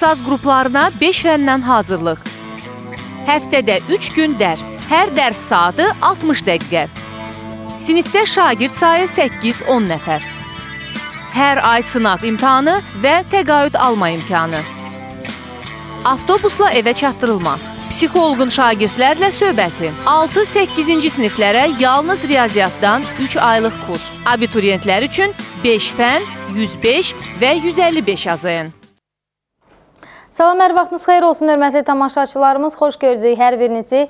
ixtisas qruplarına 5 fəndən hazırlıq. Həftədə 3 gün dərs. Hər dərs saatı 60 dəqiqə. Sinifdə şagird sayı 8-10 nəfər. Hər ay sınaq imtahanı və təqaüd alma imkanı. Avtobusla evə çatdırılma. Psixoloqun şagirdlərlə söhbəti. 6-8-ci siniflərə yalnız riyaziyyatdan 3 aylıq kurs. Abituriyentlər üçün 5 fən, 105 və 155 yazayın. Salam, hər vaxtınız xeyir olsun, hörmətli tamaşaçılarımız. Xoş gördük hər birinizi.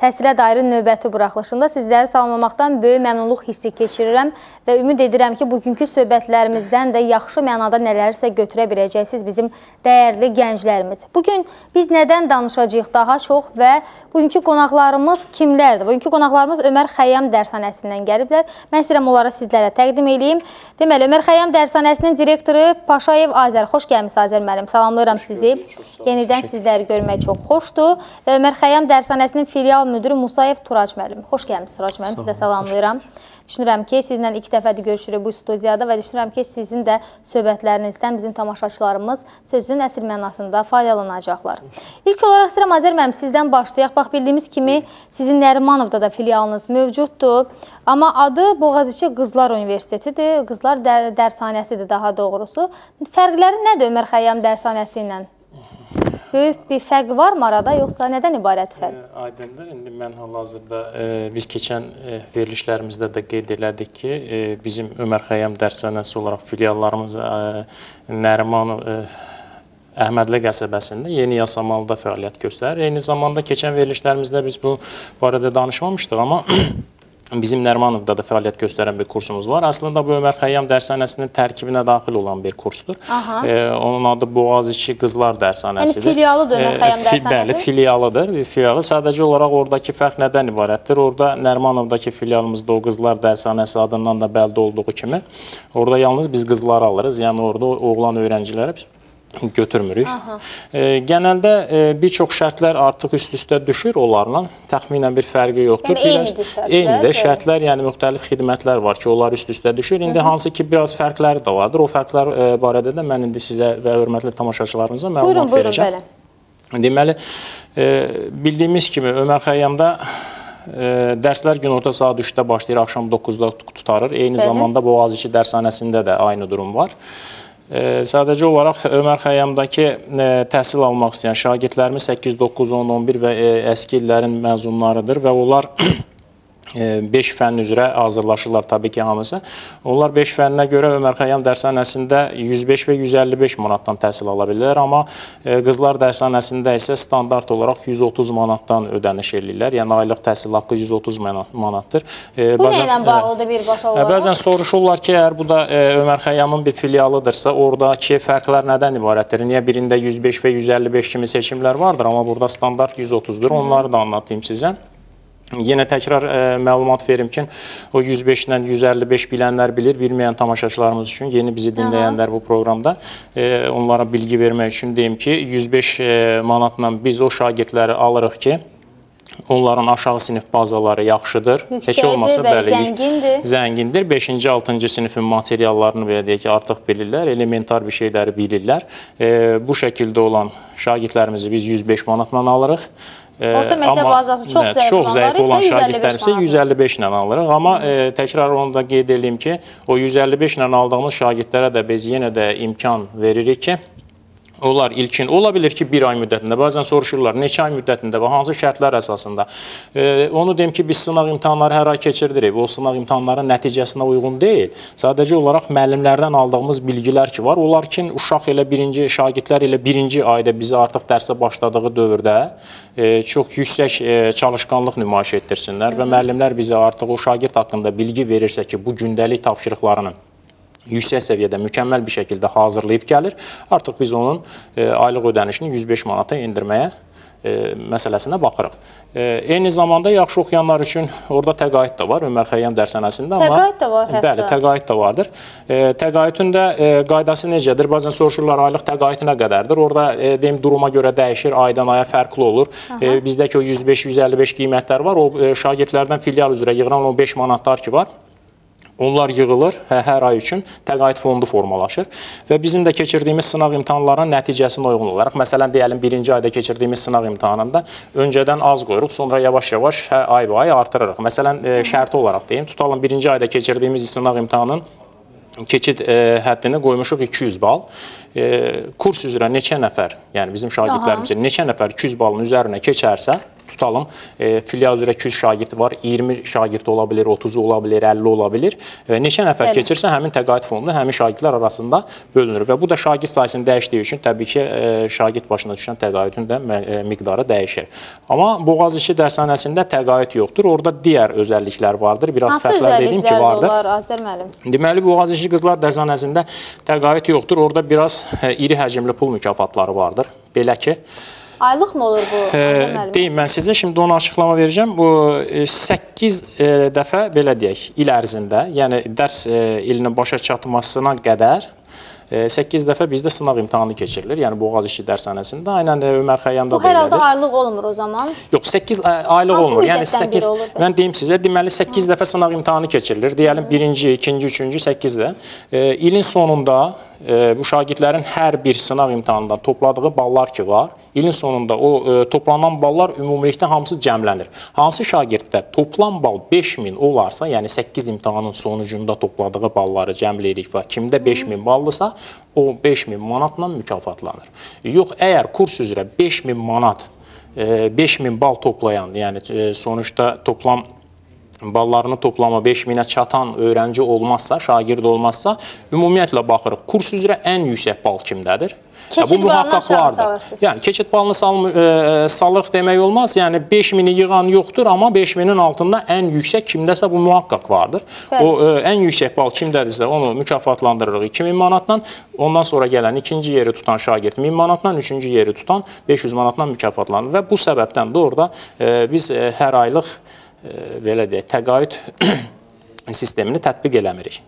Təhsilə dair növbəti buraxılışında sizləri salamlamaqdan böyük məmnunluq hissi keçirirəm və ümid edirəm ki, bugünkü söhbətlərimizdən də yaxşı mənada nələrsə götürə biləcəksiniz bizim dəyərli gənclərimiz. Bugün biz nədən danışacağıq daha çox və bugünkü qonaqlarımız kimlərdir? Bugünkü qonaqlarımız Ömər Xəyyam Dərshanəsindən gəliblər. Mən istəyirəm onlara sizlərə təqdim edeyim. Deməli, Ömər Xəyyam Dərshanəsinin direktoru Paşayev Azər. Xoş gəlmişsiniz Azər müəllim. Salamlayıram sizi. Yenidən sizləri görmək çox xoşdur. Və Ömər Xəyyam Dərshanəsinin filial müdürü Musayev Turac müəllim. Xoş gəlmişsiniz Turac müəllim. Sizə salamlayıram. Düşünürəm ki, sizlə ilk dəfədir görüşürük bu studiyada və düşünürəm ki, sizin də söhbətlərinizdən bizim tamaşaçılarımız sözün əsl mənasında faydalanacaqlar. İlk olaraq istəyirəm Azər müəllim sizdən başlayaq. Bax, bildiyimiz kimi sizin Nərimanovda da filialınız mövcuddur. Amma adı Boğaziçi Qızlar Universitetidir. Qızlar Dərshanəsidir daha doğrusu. Fərqləri nədir Ömər Xəyyam Dərshanəsi ilə? Böyük bir fərq varmı arada, yoxsa nədən ibarət fərq? Aydındır. İndi mən hal-hazırda biz keçən verilişlərimizdə də qeyd elədik ki, bizim Ömər Xəyyam Dərshanəsi olaraq filiallarımız Nərimanov Əhmədli qəsəbəsində Yeni Yasamalda fəaliyyət göstərir. Eyni zamanda keçən verilişlərimizdə biz bu barədə danışmamışdıq, amma bizim Nərimanovda da fəaliyyət göstərən bir kursumuz var. Əslində bu Ömər Xəyyam Dərshanəsinin tərkibinə daxil olan bir kursdur. Onun adı Boğaziçi Qızlar Dərshanəsidir. Yəni filialıdır Ömər Xəyyam Dərshanəsi? Bəli, filialıdır. Filialı sadəcə olaraq oradakı fərq nədən ibarətdir? Orada Nərimanovdakı filialımızda o Qızlar Dərshanəsi adından da bəlli olduğu kimi orada yalnız biz qızları alırız. Yəni orada oğlan öyrənciləri götürmürük. Genəldə bir çox şərtlər artıq üst-üstə düşür onlarla. Təxminən bir fərqi yoxdur. Yəni eynidir şərtlər? Eynidir şərtlər, yəni müxtəlif xidmətlər var ki, onlar üst-üstə düşür. İndi hansı ki, biraz fərqləri də vardır. O fərqlər barədə də mən indi sizə və hörmətli tamaşaçılarımıza məlumat verəcəm. Deməli, bildiyimiz kimi Ömər Xəyyamda dərslər günorta saat 3-də başlayır, axşam 9-da tutarır. Eyni zamanda Boğaziçi Dərshanəsində də aynı durum var. Sadəcə olaraq Ömər Xəyyamdakı təhsil almaq istəyən şagirdlərimiz 8, 9, 10, 11 və əski illərin məzunlarıdır və onlar 5 fənn üzrə hazırlaşırlar tabii ki, hamısı. Onlar 5 fənnə görə Ömər Xəyyam Dərshanəsində 105 və 155 manatdan təhsil ala bilirlər, amma Qızlar Dərshanəsində isə standart olaraq 130 manatdan ödəniş edirlər. Yəni aylıq təhsil haqqı 130 manatdır. Bu nə ilə bağlıdır birbaşa olaraq? Bəzən soruşurlar ki, əgər bu da Ömər Xəyyamın bir filialıdırsa, oradakı fərqlər nədən ibarətdir? Niyə birində 105 və 155 kimi seçimlər vardır, amma burada standart 130-dur. Onları da anlatayım sizə. Yenə təkrar məlumat verim ki, o 105 ilə 155 bilənlər bilir, bilməyən tamaşaçılarımız üçün, yeni bizi dinləyənlər bu proqramda onlara bilgi vermək üçün deyim ki, 105 manatla biz o şagirdləri alırıq ki, onların aşağı sinif bazaları yaxşıdır. Yüksəkdir, zəngindir. Zəngindir. 5-ci, 6-cı sinifin materiallarını və deyək ki, artıq bilirlər, elementar bir şeyləri bilirlər. Bu şəkildə olan şagirdlərimizi biz 105 manatla alırıq. Orta məktəb bazası çox zəif olan şagirdlər isə 155 ilə alırıq. Amma təkrar onu da qeyd edeyim ki, o 155 ilə aldığımız şagirdlərə də biz yenə də imkan veririk ki, onlar ilkin ola bilir ki, bir ay müddətində, bəzən soruşurlar, neçə ay müddətində və hansı şərtlər əsasında. Onu deyim ki, biz sınaq imtahanları hər ay keçirdirik. O sınaq imtahanların nəticəsinə uyğun deyil. Sadəcə olaraq müəllimlərdən aldığımız bilgilər ki var. Onlar ki, uşaq elə şagirdlər elə birinci ayda bizi artıq dərsə başladığı dövrdə çox yüksək çalışqanlıq nümayiş etdirsinlər və müəllimlər bizə artıq o şagird haqqında bilgi verirsə ki, bu gündəlik tapşırıqlarının yüksək səviyyədə mükəmməl bir şəkildə hazırlayıb gəlir. Artıq biz onun aylıq ödənişini 105 manata endirməyə məsələsinə baxırıq. Eyni zamanda yaxşı oxuyanlar üçün orada təqaüd də var Ömər Xəyyam Dərshanəsində. Təqaüd də var hətta. Bəli, təqaüd də vardır. Təqaüdün də qaydası necədir? Bəzən soruşurlar, aylıq təqaüd nə qədərdir? Orada deyim, duruma görə dəyişir, aydan aya fərqli olur. Bizdəki o 105-155 qiymətlər var. O şagirdlərdən filial üzrə yığılan o 5 manatlar ki var. Onlar yığılır hər ay üçün təqaüd fondu formalaşır və bizim də keçirdiyimiz sınaq imtahanlarının nəticəsinə uyğun olaraq, məsələn, deyəlim, birinci ayda keçirdiyimiz sınaq imtahanında öncədən az qoyuruq, sonra yavaş-yavaş ay-ay artırırıq. Məsələn, şərti olaraq deyim, tutalım, birinci ayda keçirdiyimiz sınaq imtahanının keçid həddini qoymuşuq 200 bal. Kurs üzrə neçə nəfər, yəni bizim şagirdlərimizin neçə nəfər 200 balın üzərinə keçərsə, tutalım, filial üzrə 200 şagird var, 20 şagird ola bilir, 30 ola bilir, 50 ola bilir. Neçə nəfər keçirsə, həmin təqaüd fondu həmin şagirdlər arasında bölünür və bu da şagird sayısını dəyişdiyi üçün təbii ki, şagird başına düşən təqaüdün də miqdarı dəyişir. Amma Boğaziçi dərshanəsində təqaüd yoxdur. Orada digər özəlliklər vardır. Biraz fərqlər dediyim ki, vardır. Azər müəllim? Deməli, Boğaziçi Qızlar dərshanəsində təqaüd yoxdur. Orada biraz iri həcmli pul mükafatları vardır. Belə ki, aylıq mı olur bu? Deyim, mən sizə şimdi onu açıqlama verəcəm. Bu 8 dəfə, belə deyək, il ərzində, yəni dərs ilinin başa çatmasına qədər 8 dəfə bizdə sınaq imtahanı keçirilir. Yəni Boğaziçi dərshanəsində, aynən Ömər Xəyyamda da elədir. Bu hər halda aylıq olmur o zaman? Yox, 8 aylıq olmur. Yəni 8, mən deyim sizə, deməli 8 dəfə sınaq imtahanı keçirilir. Deyəlim, birinci, ikinci, üçüncü, 8-də. İlin sonunda bu şagirdlərin hər bir sınaq imtahanından topladığı ballar ki var, ilin sonunda o toplanan ballar ümumilikdə hamısı cəmlənir. Hansı şagirddə toplam bal 5000 olarsa, yəni 8 imtahanın sonucunda topladığı balları cəmləyirik və kimdə 5000 ballısa, o 5000 manatla mükafatlanır. Yox, əgər kurs üzrə 5000 manat, 5000 bal toplayan, yəni sonuçda toplam ballarını toplama 5000-ə çatan öğrenci olmazsa, şagird olmazsa, ümumiyyətlə baxırıq, kurs üzrə ən yüksək bal kimdədir? Keçid balını aşağı salırsınız. Yəni, keçid balını salırıq demək olmaz. Yəni, 5000-i yığan yoxdur, amma 5000-in altında ən yüksək kimdəsə bu mühaqqaq vardır. O, ən yüksək bal kimdədirsə, onu mükafatlandırırıq 2000 manatla, ondan sonra gələn ikinci yeri tutan şagird 1000 manatla, üçüncü yeri tutan 500 manatla mükafatlanır. Və bu səbəbdən də orada biz hər aylıq belə deyək, təqaüd sistemini tətbiq eləmirik.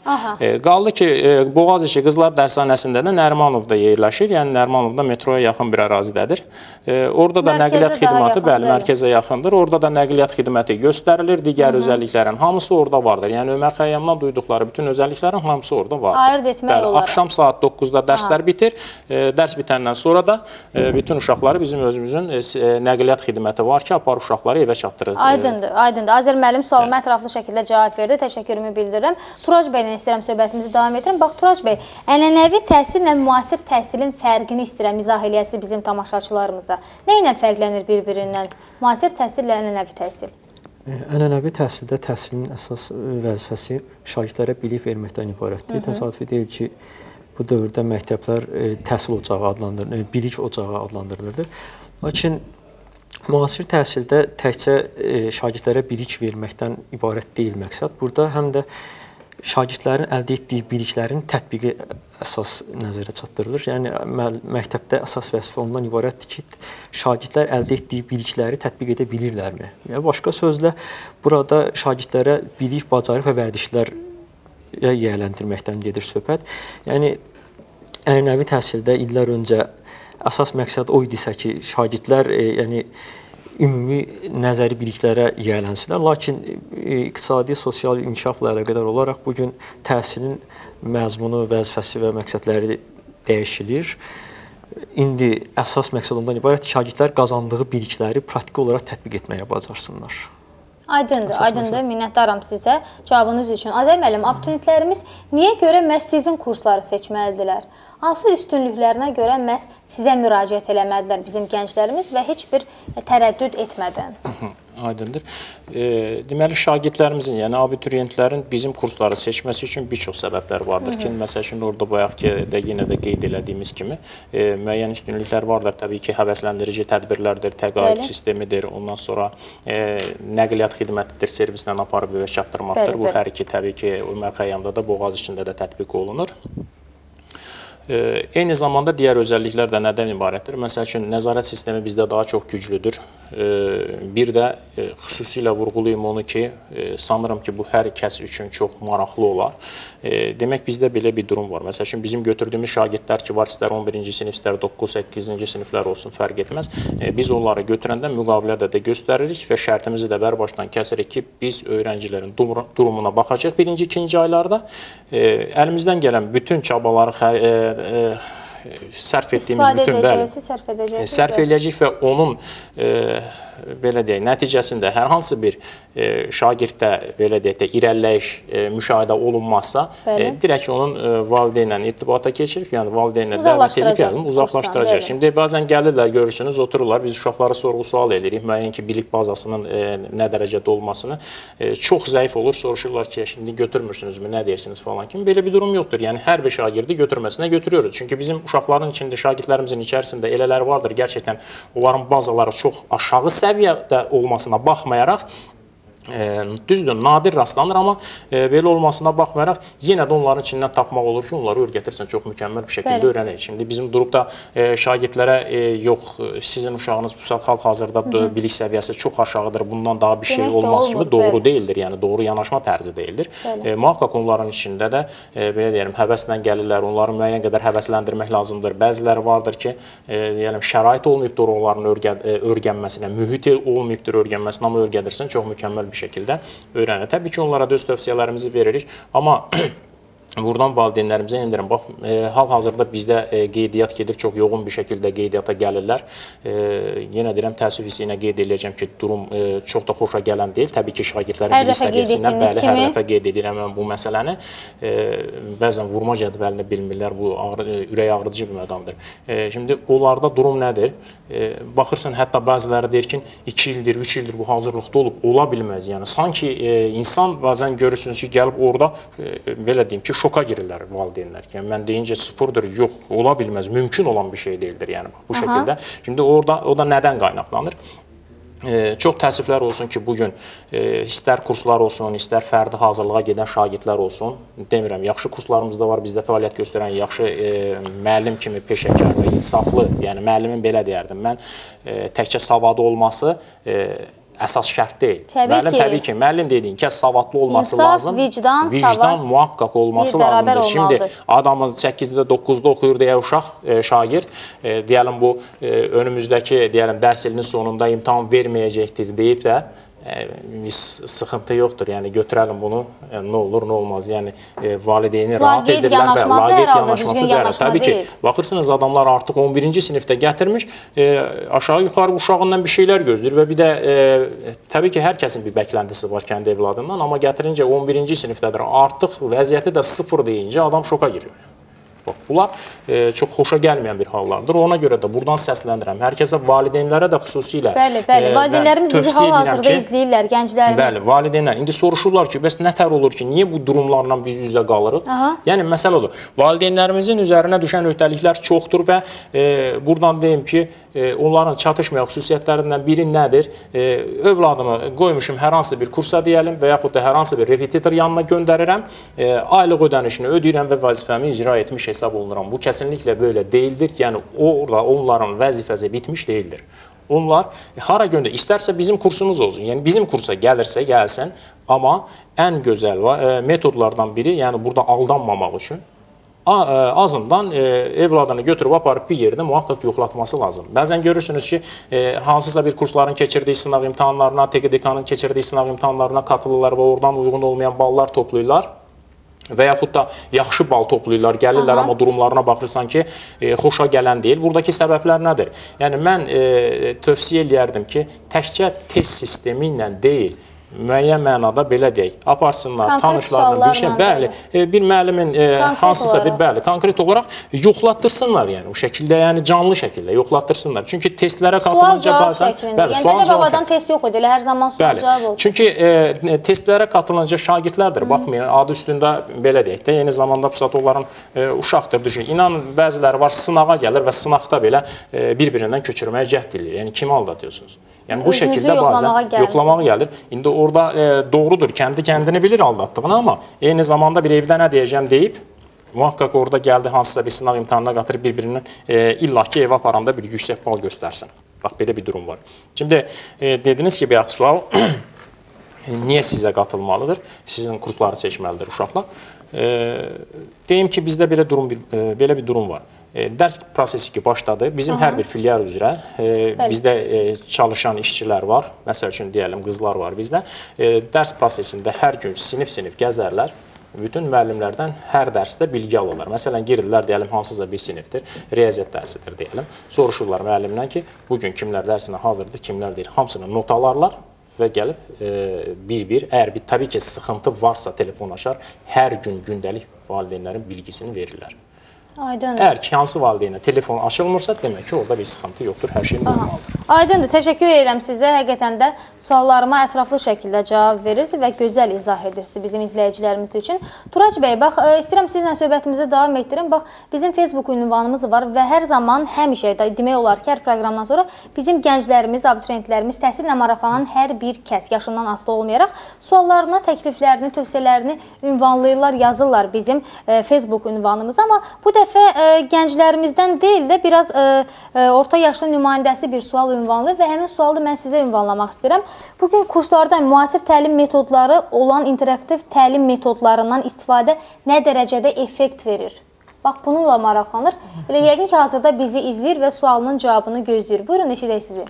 Qaldı ki, Boğaziçi Qızlar dərshanəsində də Nərimanovda yerləşir. Yəni, Nərimanovda metroya yaxın bir ərazidədir. Orada da nəqliyyat xidməti, bəli, mərkəzə yaxındır. Orada da nəqliyyat xidməti göstərilir. Digər özəlliklərin hamısı orada vardır. Yəni, Ömər Xəyyamdan duyduqları bütün özəlliklərin hamısı orada vardır. Ayırt etmək olar. Axşam saat 9-da dərslər bitir. Dərs bitəndən sonra da bütün uşaqları bizim özümüzün nəqliyyat xidməti var ki, apar uşaqları evə çatdırır. Aydındır, aydındır. Azər müəllim sualıma ətraflı şəkildə cavab verdi. Təşəkkürümü bildirirəm. Turac bəy istəyirəm söhbətimizi davam edirəm. Bax, Turac bəy, ənənəvi təhsillə müasir təhsilin fərqini istəyirəm izah eləyəsi bizim tamaşaçılarımıza. Nə ilə fərqlənir bir-birindən? Müasir təhsillə ənənəvi təhsil? Ənənəvi təhsildə təhsilin əsas vəzifəsi şagirdlərə bilik verməkdən ibarətdir. Təsadüfi deyil ki, bu dövrdə məktəblər təhsil ocağı adlandırılır, bilik ocağı adlandırılırdı. Lakin müasir təhsildə təkcə şagirdlərə bilik verməkdən ibarət deyil məqsəd. Burada həm də şagirdlərin əldə etdiyi biliklərin tətbiqi əsas nəzərə çatdırılır. Yəni, məktəbdə əsas vəzifə ondan ibarətdir ki, şagirdlər əldə etdiyi bilikləri tətbiq edə bilirlərmi? Yəni, başqa sözlə, burada şagirdlərə bilik, bacarıq və vərdişlər yiyələndirməkdən gedir söhbət. Yəni, ənənəvi təhsildə illər öncə əsas məqsəd o idisə ki, şagirdlər ümumi nəzəri biliklərə yiyələnsilər. Lakin iqtisadi, sosial inkişafla əlaqədar olaraq bugün təhsilin məzmunu, vəzifəsi və məqsədləri dəyişilir. İndi əsas məqsəd ondan ibarət şagirdlər qazandığı bilikləri praktiki olaraq tətbiq etməyə bacarsınlar. Aydındır, aydındır. Minnətdaram sizə cavabınız üçün. Azər müəllim, abituriyentlərimiz niyə görə məhz sizin kursları seçməlidirlər? Hansı üstünlüklərinə görə məhz sizə müraciət eləmədilər bizim gənclərimiz və heç bir tərəddüd etmədən? Aydındır. Deməli, şagirdlərimizin, yəni abituriyentlərin bizim kursları seçməsi üçün bir çox səbəblər vardır ki, məsəl üçün orada bayaq ki, yenə də qeyd elədiyimiz kimi müəyyən üstünlüklər vardır. Təbii ki, həvəsləndirici tədbirlərdir, təqaüd sistemidir, ondan sonra nəqliyyat xidmətidir, servislə aparıb evə çatdırmaqdır. Bu hər iki təbii ki, Ömər Xəyyamda da, Boğaziçində də tətbiq olunur. Eyni zamanda digər özəlliklər də nədən ibarətdir? Məsəl üçün, nəzarət sistemi bizdə daha çox güclüdür. bir də xüsusilə vurğulayım onu ki, sanırım ki, bu hər kəs üçün çox maraqlı olar. Demək, bizdə belə bir durum var. Məsəl üçün, bizim götürdüyümüz şagirdlər ki, var, istər 11-ci sinif, istər 9-8-ci siniflər olsun, fərq etməz. Biz onları götürəndə müqavilədə də göstəririk və şərtimizi də bərbaşdan kəsirik ki, biz öğrencilərin durumuna baxacaq birinci, ikinci aylarda. Əlimizdən gələn bütün çabaları sərf etdiyimiz sərf edəcəyik və onun belə deyək, nəticəsində hər hansı bir şagirddə belə deyək də irəliləyiş müşahidə olunmazsa, direkt onun valideynlə irtibata keçirib, yəni valideynlə dəvət edib, uzaqlaşdıracaq. Şimdi bəzən gəlirlər, görürsünüz, otururlar, biz uşaqlara sorğu-sual edirik, müəyyən ki, bilik bazasının nə dərəcədə olmasını çox zəif olur, soruşurlar ki, şimdi götürmürsünüzmü, nə deyirsiniz falan kimi. Belə bir durum yoxdur, yəni hər bir şagirdi götürməsinə götürüyoruz. Çünki bizim uşaqların içində, şagirdlərimizin içərisində elələri vardır, gerçəkdən onların bazaları çox aşağı səviyyədə olmasına baxmayaraq, düzdür, nadir rastlanır, amma belə olmasına baxmayaraq yenə də onların içindən tapmaq olur ki, onları öyrətirsən çox mükəmməl bir şəkildə öyrənir. Şimdi bizim durub da şagirdlərə yox, sizin uşağınız bu saat hal-hazırda bilik səviyyəsi çox aşağıdır, bundan daha bir şey olmaz kimi doğru deyildir, yəni doğru yanaşma tərzi deyildir. Muhakkak onların içində də belə deyəlim, həvəslə gəlirlər, onları müəyyən qədər həvəsləndirmək lazımdır. Bəziləri vardır ki, şərait olmayıbdır onların öyrənməsinə, mühit olmayıbdır öyrənməsinə, amma öyrədirsən çox mükəmməl bir şəkildə öyrənir. Təbii ki, onlara da öz tövsiyələrimizi veririk, amma buradan valideynlərimizə endirim. Bax, hal-hazırda bizdə qeydiyyat gedir, çox yoğun bir şəkildə qeydiyyata gəlirlər. Yenə deyirəm, təəssüf hissi ilə qeyd edəcəm ki, durum çox da xoşa gələn deyil. Təbii ki, şagirdlərin bilik səviyyəsindən bəli, hər dəfə qeyd edirəm bu məsələni. Bəzən vurma cədvəlini bilmirlər, bu ürək ağrıdıcı bir məqamdır. Şimdi, onlarda durum nədir? Baxırsan, hətta bəziləri deyir ki, 2 ildir, 3 ildir bu hazırlıqda olub, ola bilməz. Yəni, sanki insan bəzən görürsünüz ki, gəlib orada, belə deyim ki, şoka girirlər valideynlər. Yəni, mən deyincə sıfırdır, yox, ola bilməz, mümkün olan bir şey deyildir, yəni bu şəkildə. Şimdi, o da nədən qaynaqlanır? Çox təəssüflər olsun ki, bugün istər kurslar olsun, istər fərdi hazırlığa gedən şagirdlər olsun, demirəm, yaxşı kurslarımız da var, bizdə fəaliyyət göstərən yaxşı müəllim kimi peşəkar və insaflı, yəni müəllimin belə deyərdim, mən təkcə savadı olması əsas şərt deyil. Təbii ki, müəllim dediyin kəs savadlı olması lazım. Vicdan muhakkak olması lazımdır. Şimdi adamın 8-də, 9-da oxuyur deyə uşaq, şagird, deyəlim bu önümüzdəki dərs ilinin sonunda imtahan verməyəcəkdir deyib də, sıxıntı yoxdur, yəni götürəlim bunu, nə olur, nə olmaz, yəni valideyni rahat edirlər və laqeyd yanaşması deyərlər. Təbii ki, baxırsınız, adamlar artıq 11-ci sinifdə gətirmiş, aşağı-yuxarı uşağından bir şeylər gözləyir və bir də təbii ki, hər kəsin bir bəklentisi var kəndi evladından, amma gətirincə 11-ci sinifdədir, artıq vəziyyəti də sıfır deyincə adam şoka giriyor. Bax, bunlar çox xoşa gəlməyən bir hallardır. Ona görə də buradan səsləndirəm. Hər kəsə, valideynlərə də xüsusilə valideynlərimiz bizi hal-hazırda izləyirlər, gənclərimiz. Bəli, valideynlər. İndi soruşurlar ki, bəs nətər olur ki, niyə bu durumlarla biz üzə qalırıq? Yəni, məsələ olur. Valideynlərimizin üzərinə düşən öhdəliklər çoxdur və buradan deyim ki, onların çatışmayan xüsusiyyətlərindən biri nədir? Övladımı qoymuşum hər hansı bir kursa deyəlim və yaxud da hər hansı bir repetitor yanına göndərirəm, aylıq ödənişini ödəyirəm və vəzifəmi icra etmiş hesab olunuram. Bu kəsinliklə belə deyildir. Yəni, orada onların vəzifəsi bitmiş deyildir. Onlar hara göndər, istərsə bizim kursumuz olsun. Yəni, bizim kursa gəlirsə, gəlsin. Amma ən gözəl metodlardan biri, yəni burada aldanmamaq üçün, azından evladını götürüb aparıb bir yerdə muhakkak yoxlatması lazım. Bəzən görürsünüz ki, hansısa bir kursların keçirdiyi sınav imtahanlarına, TQDK-nın keçirdiyi sınav imtahanlarına katılırlar və oradan uyğun olmayan ballar toplayırlar. Və yaxud da yaxşı bal toplayırlar, gəlirlər, amma durumlarına baxırsan ki, xoşa gələn deyil. Buradakı səbəblər nədir? Yəni, mən tövsiyə eləyərdim ki, təkcə test sistemi ilə deyil, müəyyən mənada belə deyək, aparsınlar, tanışlarla bir şey, bəli, bir müəllimin hansısa bir, bəli, konkret olaraq yoxlatdırsınlar, yəni, o şəkildə, yəni canlı şəkildə yoxlatdırsınlar. Çünki testlərə katılınca bazen, bəli, sual cavabdan test yox idi, hər zaman sual cavab oldu. Çünki testlərə katılınca şagirdlərdir, baxmayın, adı üstündə belə deyək də, eyni zamanda bu saat onların uşaqdır, düşün. İnanın, bəziləri var, sınağa gəlir və sınaqda belə bir-birindən köçürməyə cəhd edilir. Yəni, kimi aldatıyorsunuz? Yəni, bu şəkildə bazen yoxlamağa gəlir. İndi orada doğrudur, kəndini bilir aldatdığını, amma eyni zamanda bir evdə nə deyəcəm deyib, muhakkak orada gəldi hansısa bir sınav imtahanına qatırıb bir-birinin illaki evə aparanda bir yüksək bal göstərsin. Bax, belə bir durum var. Şimdi dediniz ki, bir sual, niyə sizə qatılmalıdır? Sizin kursları seçməlidir uşaqlar. Deyim ki, bizdə belə bir durum var. Dərs prosesi ki başladı. Bizim hər bir filial üzrə bizdə çalışan işçilər var. Məsəl üçün deyəlim, qızlar var bizdə. Dərs prosesində hər gün sinif-sinif gəzərlər. Bütün müəllimlərdən hər dərsdə bilgi alırlar. Məsələn, girirlər, deyəlim, hansısa bir sinifdir, riyaziyyat dərsidir, deyəlim. Soruşurlar müəllimdən ki, bugün kimlər dərsinə hazırdır, kimlər deyir. Hamısını not alarlar və gəlib bir-bir, əgər təbii ki, sıxıntı varsa telefon açar, hər gün gündəlik valideynlərin bilgisini verirlər. Aydındır. Əgər ki, hansı valideynə telefon açılmırsa, demək ki, orada bir sıxıntı yoxdur, hər şey normaldır. Aydındır, təşəkkür edirəm sizə. Həqiqətən də suallarıma ətraflı şəkildə cavab verirsiniz və gözəl izah edirsiniz bizim izləyicilərimiz üçün. Turac bəy, bax, istəyirəm sizinlə söhbətimizi davam etdirim. Bax, bizim Facebook ünvanımız var və hər zaman, həmişə demək olar ki, hər proqramdan sonra bizim gənclərimiz, abituriyentlərimiz, təhsillə maraqlanan hər bir kəs, yaşından asılı olmayaraq, suallarını, təkliflərini, tövsiyələrini ünvanlayırlar, yazırlar bizim Facebook ünvanımıza. Amma bu dəfə gənclərimizdən deyil də biraz orta yaşlı nümayəndəsi bir sual ünvanlayır və həmin sualı mən sizə ünvanlamaq istəyirəm. Bugün kurslarda müasir təlim metodları olan interaktiv təlim metodlarından istifadə nə dərəcədə effekt verir? Bax, bununla maraqlanır. Elə yəqin ki, hazırda bizi izləyir və sualının cavabını gözləyir. Buyurun, eşidək sizi.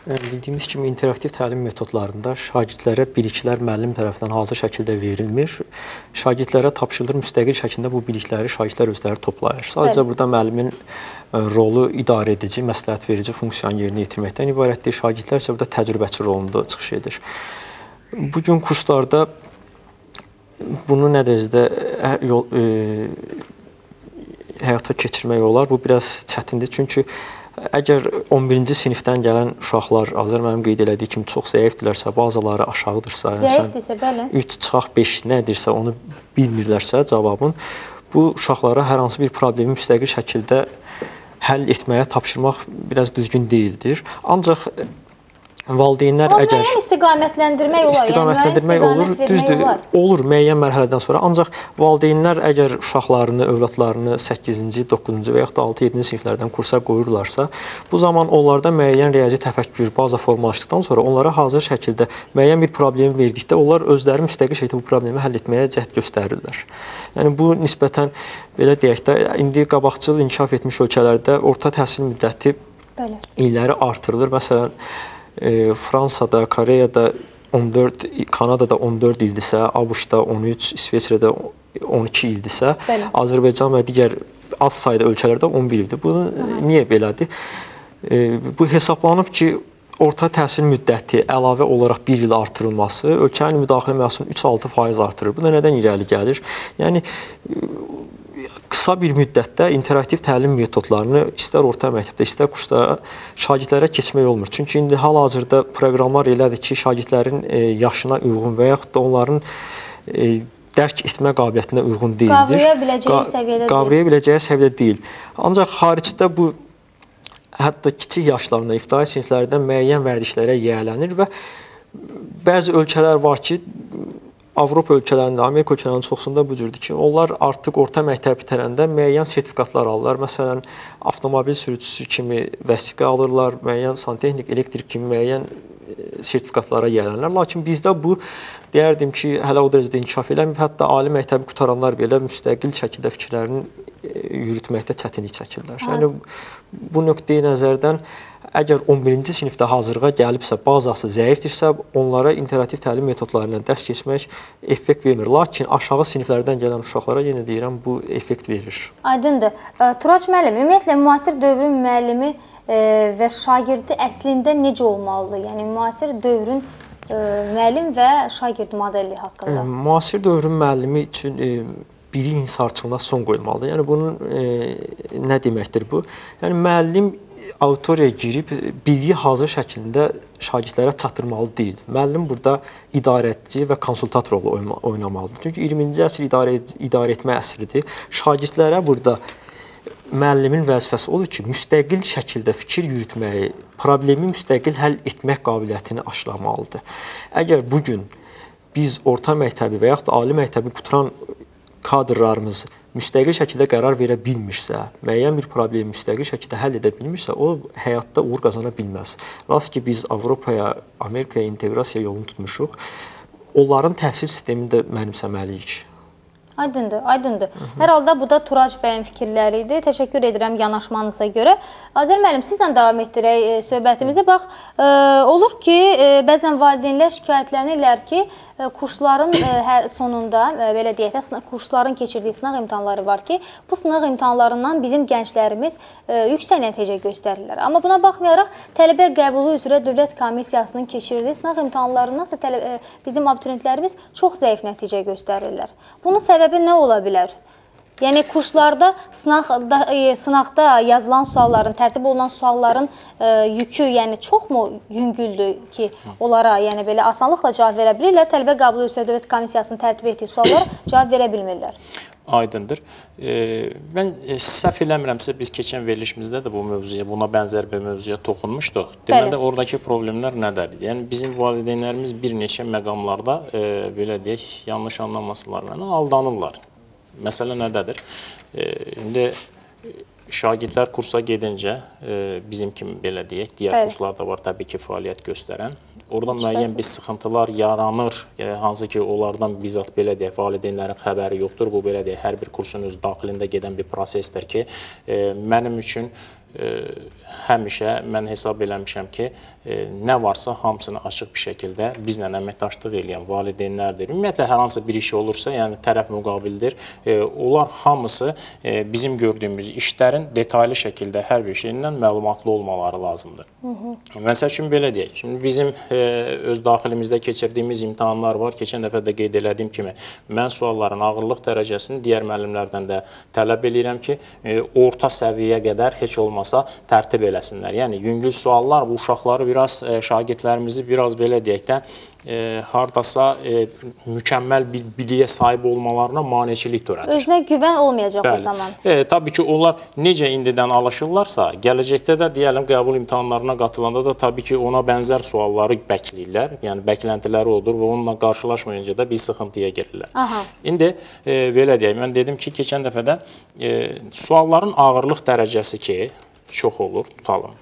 Bildiyimiz kimi interaktiv təlim metodlarında şagirdlərə biliklər müəllim tərəfindən hazır şəkildə verilmir. Şagirdlərə tapşırılır, müstəqil şəkildə bu bilikləri şagirdlər özləri toplayır. Sadəcə burada müəllimin rolu idarə edici, məsləhət verici funksiyanı yerinə yetirməkdən ibarətdir. Şagirdlər isə burada təcrübəçi rolunda çıxış edir. Bugün kurslarda bunu nə dərəcədə həyata keçirmək olar? Bu biraz çətindir. Çünki əgər 11-ci sinifdən gələn uşaqlar, Azər mənim qeyd elədiyi kimi çox zəifdirlərsə, bazıları aşağıdırsa, 3-5 nədirsə onu bilmirlərsə cavabın, bu uşaqlara hər hansı bir problemi müstəqil şəkildə həll etməyə tapşırmaq biraz düzgün deyildir. Ancaq valideynlər əgər... Müəyyən istiqamətləndirmək olar, istiqamətləndirmək olur, düzdür, olur müəyyən mərhələdən sonra. Ancaq valideynlər əgər uşaqlarını, övladlarını 8-ci, 9-cu və yaxud da 6-7-ci siniflərdən kursa qoyurlarsa, bu zaman onlarda müəyyən riyazi təfəkkür, baza formalaşdıqdan sonra onlara hazır şəkildə müəyyən bir problemi verdikdə, onlar özləri müstəqil şəkildə bu problemi həll etməyə cəhd göstərirlər. Yəni, bu nisbətən, belə deyək də, indi qabaqcıl inkişaf etmiş ölkələrdə orta təhsil müddəti illəri artırılır. Məsələn, Fransada, Koreyada 14, Kanadada 14 ildirsə, ABŞ-da 13, İsveçrədə 12 ildirsə, Azərbaycan və digər az sayda ölkələrdə 11 ildir. Bu niyə belədir? Bu hesablanıb ki, orta təhsil müddəti əlavə olaraq 1 il artırılması ölkənin müdaxilə məhsulunu 3-6% artırır. Bu da nədən irəli gəlir? Yəni, qısa bir müddətdə interaktiv təlim metodlarını istər orta məktəbdə, istər kurslara şagirdlərə keçmək olmur. Çünki indi hal-hazırda proqramlar elədir ki, şagirdlərin yaşına uyğun və yaxud da onların dərk etmə qabiliyyətinə uyğun deyildir. Qavraya biləcəyi səviyyədə deyil. Ancaq xaricdə bu, hətta kiçik yaşlarında, ibtidai siniflərdən müəyyən vərdişlərə yiyələnir və bəzi ölkələr var ki, Avropa ölkələrində, Amerika ölkələrinin çoxsunda bu cürdür ki, onlar artıq orta məktəb bitərəndə müəyyən sertifikatlar alırlar. Məsələn, avtomobil sürücüsü kimi vəsiqə alırlar, müəyyən santexnik, elektrik kimi müəyyən sertifikatlara yiyələnirlər. Lakin bizdə bu, deyərdim ki, hələ o dərəcədə inkişaf eləməyib. Hətta ali məktəbi qutaranlar belə müstəqil şəkildə fikirlərini yürütməkdə çətinlik çəkirlər. Yəni, bu nöqteyi nəzərdən əgər 11-ci sinifdə hazırlığa gəlibsə, bazası zəifdirsə, onlara interaktiv təlim metodlarından dərs keçmək effekt vermir. Lakin aşağı siniflərdən gələn uşaqlara yenə deyirəm, bu effekt verir. Aydındır. Turac müəllim, ümumiyyətlə, müasir dövrün müəllimi və şagirdi əslində necə olmalıdır? Yəni, müasir dövrün müəllim və şagird modeli haqqında. Müasir dövrün müəllimi üçün bilik inhisarçılığına son qoyulmalıdır. Yəni, bunun nə deməkdir bu? Yəni, müəllim auditoriyaya girib biliyi hazır şəklində şagirdlərə çatdırmalı deyil. Müəllim burada idarəçi və konsultat rolu oynamalıdır. Çünki 20-ci əsr idarə etmə əsridir. Şagirdlərə burada müəllimin vəzifəsi odur ki, müstəqil şəkildə fikir yürütməyi, problemi müstəqil həll etmək qabiliyyətini aşılamalıdır. Əgər bugün biz orta məktəbi və yaxud da ali məktəbi quturan kadrlarımız müstəqil şəkildə qərar verə bilmirsə, müəyyən bir problemi müstəqil şəkildə həll edə bilmirsə, o həyatda uğur qazana bilməz. Rast ki, biz Avropaya, Amerikaya inteqrasiya yolunu tutmuşuq, onların təhsil sistemini də mənimsəməliyik. Aydındır, aydındır. Hər halda bu da Turac bəyin fikirləri idi. Təşəkkür edirəm yanaşmanıza görə. Azər müəllim, sizlə davam etdirək söhbətimizi. Bax, olur ki, bəzən valideynlər şikayətlənirlər ki, kursların sonunda, belə deyək də, kursların keçirdiyi sınaq imtahanları var ki, bu sınaq imtahanlarından bizim gənclərimiz yüksək nəticə göstərirlər. Amma buna baxmayaraq, tələbə qəbulu üzrə Dövlət Komissiyasının keçirdiyi sınaq imtahanlarındansa bizim abituriyentlərimiz çox zəif nəticə göstərirlər. Bunun səbəbi nə ola bilər? Yəni, kurslarda, sınaqda yazılan sualların, tərtib olunan sualların yükü, yəni çoxmu yüngüldür ki, onlara belə asanlıqla cavab verə bilirlər, tələbə qəbulu üzrə Dövlət Komissiyasının tərtib etdiyi suallara cavab verə bilmirlər? Aydındır. Mən səhv eləmirəmsə, biz keçən verilişimizdə də bu mövzuya, buna bənzər bir mövzuya toxunmuşduq. Deməli, oradakı problemlər nədədir? Yəni, bizim valideynlərimiz bir neçə məqamlarda, belə deyək, yanlış anlamasılarla aldanırlar. Məsələ nədədir? İndi şagirdlər kursa gedincə, bizim kimi belə deyək, digər kurslarda var təbii ki, fəaliyyət göstərən. Orada müəyyən bir sıxıntılar yaranır, hansı ki, onlardan bizzat belə deyək, valideynlərin xəbəri yoxdur. Bu belə deyək, hər bir kursun öz daxilində gedən bir prosesdir ki, mənim üçün həmişə mən hesab eləmişəm ki, nə varsa hamısını açıq bir şəkildə bizlə əməkdaşlıq edən valideynlərdir. Ümumiyyətlə, hər hansı bir iş olursa, yəni tərəf müqabildir. Onlar hamısı bizim gördüyümüz işlərin detaylı şəkildə hər bir şeyindən məlumatlı olmaları lazımdır. Məsəl üçün, belə deyək, şimdi bizim öz daxilimizdə keçirdiyimiz imtahanlar var. Keçən dəfə də qeyd elədiyim kimi, mən sualların ağırlıq dərəcəsini digər müəllimlərdən də tələb edirəm ki, orta səviyyəyə qədər heç olmasa tərtib eləsinlər. Yəni, yüngül suallar bu uşaqları biraz, şagirdlərimizi biraz belə deyək də, haradasa mükəmməl bir biliyə sahib olmalarına maneçilik törədir. Özünə güvən olmayacaq o zaman. Tabii ki, onlar necə indidən alışırlarsa, gələcəkdə də deyəlim, qəbul imtahanlarına qatılanda da tabii ki, ona bənzər sualları bəkləyirlər. Yəni, bəkləntiləri odur və onunla qarşılaşmayınca da bir sıxıntıya gelirlər. İndi, belə deyək, mən dedim ki, keçən dəfədə sualların ağırlıq dərəcəsi ki, çox olur, tutalım.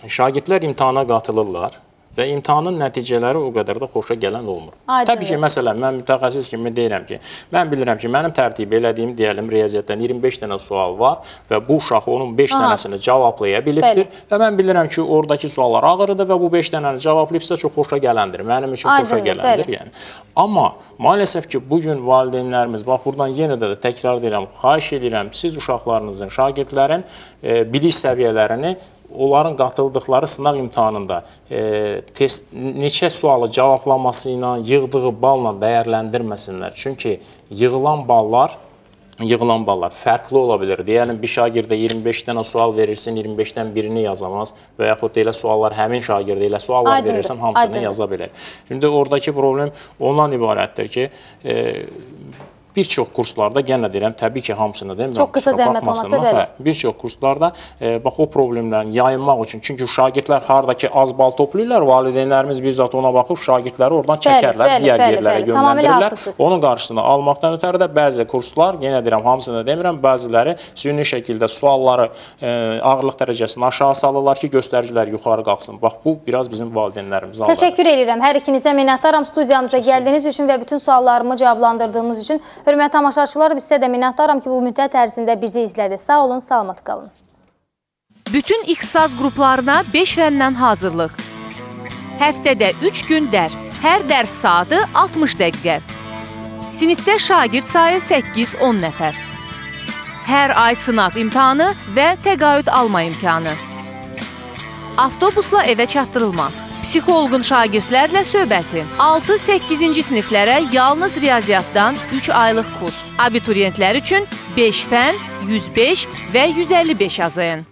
Şagirdlər imtahana qatılırlar və imtahanın nəticələri o qədər də xoşa gələn olmur. Təbii ki, məsələn, mən mütəxəssis kimi deyirəm ki, mən bilirəm ki, mənim tərtib elədiyim, deyəlim, riyaziyyatdan 25 dənə sual var və bu uşaq onun 5 dənəsini cavablaya bilibdir və mən bilirəm ki, oradakı suallar ağırdır və bu 5 dənəni cavablayıbsa çox xoşa gələndir, mənim üçün xoşa gələndir. Amma maalesef ki, bugün valideynlərimiz, bax, buradan yenə də təkrar edirəm, xahiş edirəm, siz uşaqlarınızın, şagirdlərin bilik səviyyələrini onların qatıldıqları sınaq imtahanında neçə sualı cavablaması ilə, yığdığı balla dəyərləndirməsinlər. Çünki yığılan ballar fərqli ola bilir. Deyəlim, bir şagirdə 25 dənə sual verirsin, 25-dən birini yazamaz və yaxud elə suallar həmin şagirdə elə suallar verirsən, hamısını yaza bilir. Şimdi oradakı problem ondan ibarətdir ki, bir çox kurslarda, yenə deyirəm, təbii ki, hamısını demirəm, çox qısa zəhmət olmasa belə. Bir çox kurslarda, bax, o problemlərin yayınmaq üçün, çünki şagirdlər haradakı az bal toplayırlar, valideynlərimiz bir zat ona baxıb, şagirdləri oradan çəkərlər, digər yerlərə yönləndirirlər. Onun qarşısını almaqdan ötəri də bəzi kurslar, yenə deyirəm, hamısını demirəm, bəziləri süni şəkildə sualları ağırlıq dərəcəsini aşağı salırlar ki, göstəricilər yuxarı qalsın. Bax, bu biraz bizim valideynlərimiz alır. Təşəkkür edirəm hər ikinizə minnətdaram studiyamıza gəldiyiniz üçün və bütün suallarımı cavablandırdığınız üçün. Hörmətli tamaşaçılar, biz sizə də minnətdaram ki, bu müddət ərzində bizi izlədi. Sağ olun, salamat qalın. Bütün ixtisas qruplarına 5 fəndən hazırlıq. Həftədə 3 gün dərs. Hər dərs saatı 60 dəqiqə. Sinifdə şagird sayı 8-10 nəfər. Hər ay sınaq imtahanı və təqaüd alma imkanı. Avtobusla evə çatdırılma. Psixoloqun şagirdlərlə söhbəti. 6-8-ci siniflərə yalnız riyaziyyatdan 3 aylıq kurs. Abituriyentlər üçün 5 fən, 105 və 155 yazın.